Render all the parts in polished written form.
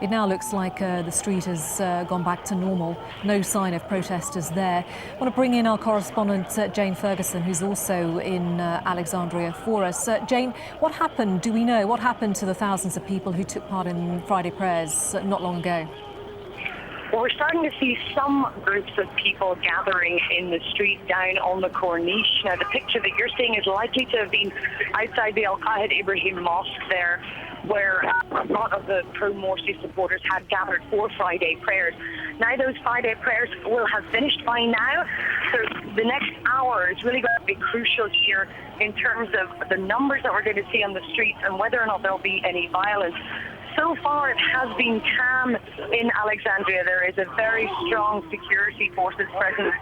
It now looks like the street has gone back to normal. No sign of protesters there. I want to bring in our correspondent, Jane Ferguson, who's also in Alexandria for us. Jane, what happened? Do we know what happened to the thousands of people who took part in Friday prayers not long ago? Well, we're starting to see some groups of people gathering in the street down on the Corniche. Now, the picture that you're seeing is likely to have been outside the Al-Qahid Ibrahim Mosque there, where a lot of the pro-Morsi supporters had gathered for Friday prayers. Now, those Friday prayers will have finished by now, so the next hour is really going to be crucial here in terms of the numbers that we're going to see on the streets and whether or not there'll be any violence. So far, it has been calm in Alexandria. There is a very strong security forces presence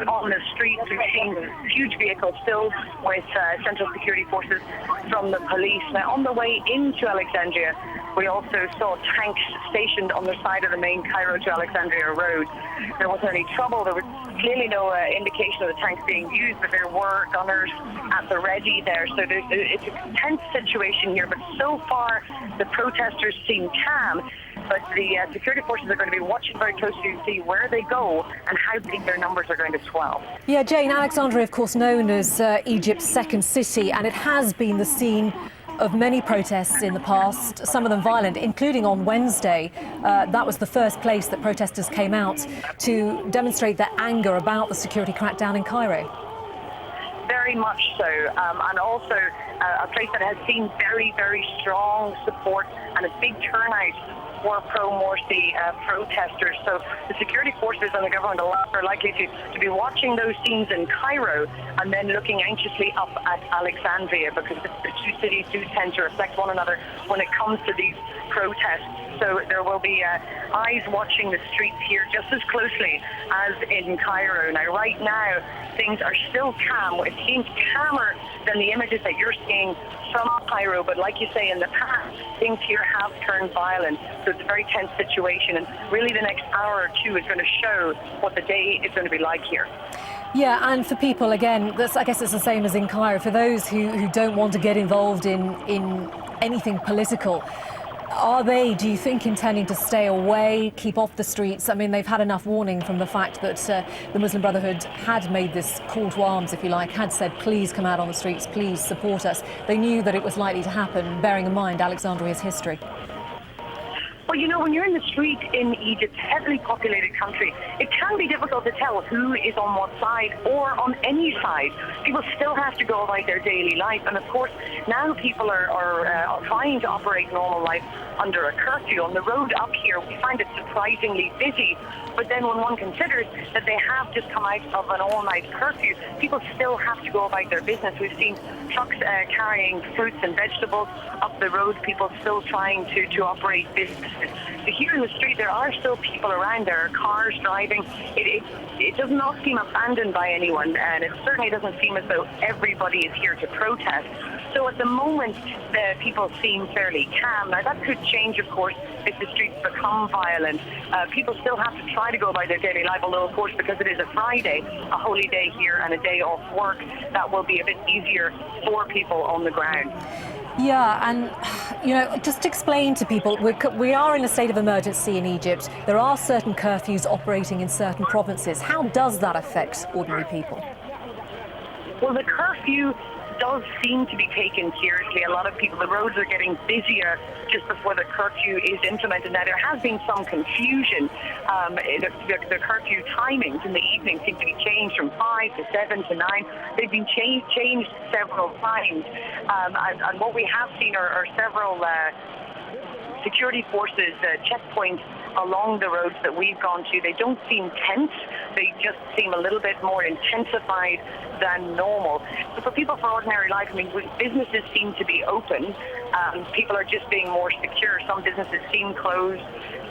on the streets. We've seen huge vehicles filled with central security forces from the police. Now, on the way into Alexandria, we also saw tanks stationed on the side of the main Cairo to Alexandria road. There wasn't any trouble. There was clearly no indication of the tanks being used, but there were gunners at the ready there. So it's a tense situation here, but so far the protesters seem calm. But the security forces are going to be watching very closely to see where they go and how big their numbers are going to swell. Yeah, Jane, Alexandria, of course, known as Egypt's second city, and it has been the scene of many protests in the past, some of them violent, including on Wednesday. That was the first place that protesters came out to demonstrate their anger about the security crackdown in Cairo. Very much so, and also a place that has seen very, very strong support and a big turnout for pro-Morsi protesters. So the security forces and the government are likely to be watching those scenes in Cairo and then looking anxiously up at Alexandria, because the two cities do tend to reflect one another when it comes to these protests. So there will be eyes watching the streets here just as closely as in Cairo. Now, right now, things are still calm. It seems calmer than the images that you're seeing from Cairo, but like you say, in the past, things here have turned violent. So it's a very tense situation, and really the next hour or two is going to show what the day is going to be like here. Yeah, and for people, again, I guess it's the same as in Cairo, for those who don't want to get involved in anything political, are they, do you think, intending to stay away, keep off the streets? I mean, they've had enough warning from the fact that the Muslim Brotherhood had made this call to arms, if you like, had said, please come out on the streets, please support us. They knew that it was likely to happen, bearing in mind Alexandria's history. Well, you know, when you're in the street in Egypt, heavily populated country, it can be difficult to tell who is on what side or on any side. People still have to go about their daily life. And of course, now people are trying to operate normal life under a curfew. On the road up here, we find it surprisingly busy. But then when one considers that they have just come out of an all-night curfew, people still have to go about their business. We've seen trucks carrying fruits and vegetables up the road, people still trying to operate businesses. So here in the street, there are still people around. There are cars driving. It does not seem abandoned by anyone, and it certainly doesn't seem as though everybody is here to protest. So at the moment, the people seem fairly calm. Now, that could change, of course, if the streets become violent. People still have to try to go by their daily life, although, of course, because it is a Friday, a holy day here and a day off work, that will be a bit easier for people on the ground. Yeah, and, you know, just explain to people, we are in a state of emergency in Egypt. There are certain curfews operating in certain provinces. How does that affect ordinary people? Well, the curfew does seem to be taken seriously. A lot of people, the roads are getting busier just before the curfew is implemented. Now, there has been some confusion. The curfew timings in the evening seem to be changed from 5 to 7 to 9. They've been changed several times. And what we have seen are several security forces checkpoints along the roads that we've gone to. They don't seem tense. They just seem a little bit more intensified than normal. But for people for ordinary life, I mean, businesses seem to be open. People are just being more secure. Some businesses seem closed.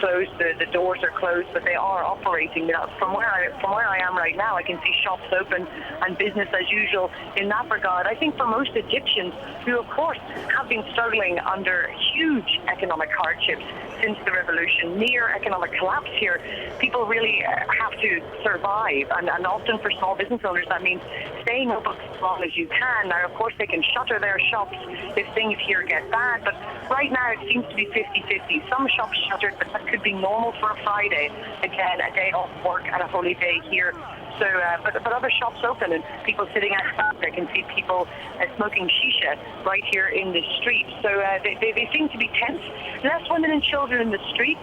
The doors are closed, but they are operating. From where I am right now, I can see shops open and business as usual in that regard. I think for most Egyptians, who of course have been struggling under huge economic hardships since the revolution, near economic collapse here, people really have to survive. And often for small business owners, that means staying open as long as you can. Now, of course, they can shutter their shops if things here get bad, but right now it seems to be 50-50. Some shops shuttered, but that could be normal for a Friday. Again, a day off work and a holy day here. So, but other shops open and people sitting outside. I can see people smoking shisha right here in the street. So they seem to be tense. Less women and children in the streets,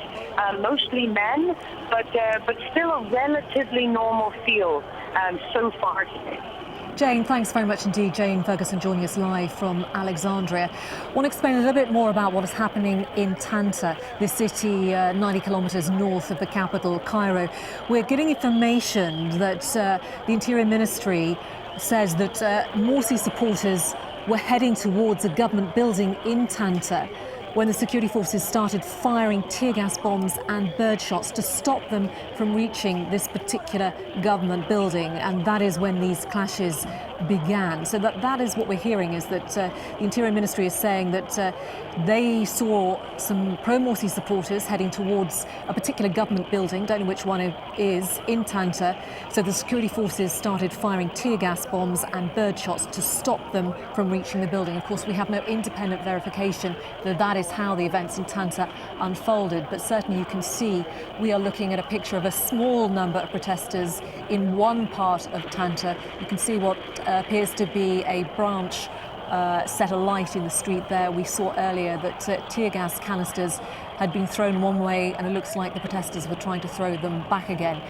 mostly men, but still a relatively normal feel so far today. Jane, thanks very much indeed. Jane Ferguson joining us live from Alexandria. I want to explain a little bit more about what is happening in Tanta, the city 90 kilometres north of the capital, Cairo. We're getting information that the Interior Ministry says that Morsi supporters were heading towards a government building in Tanta when the security forces started firing tear gas bombs and bird shots to stop them from reaching this particular government building. And that is when these clashes began. So that is what we're hearing, is that the Interior Ministry is saying that they saw some pro-Morsi supporters heading towards a particular government building, don't know which one it is, in Tanta. So the security forces started firing tear gas bombs and bird shots to stop them from reaching the building. Of course, we have no independent verification that that is how the events in Tanta unfolded, but certainly you can see we are looking at a picture of a small number of protesters in one part of Tanta. You can see what appears to be a branch set alight in the street there. We saw earlier that tear gas canisters had been thrown one way, and it looks like the protesters were trying to throw them back again.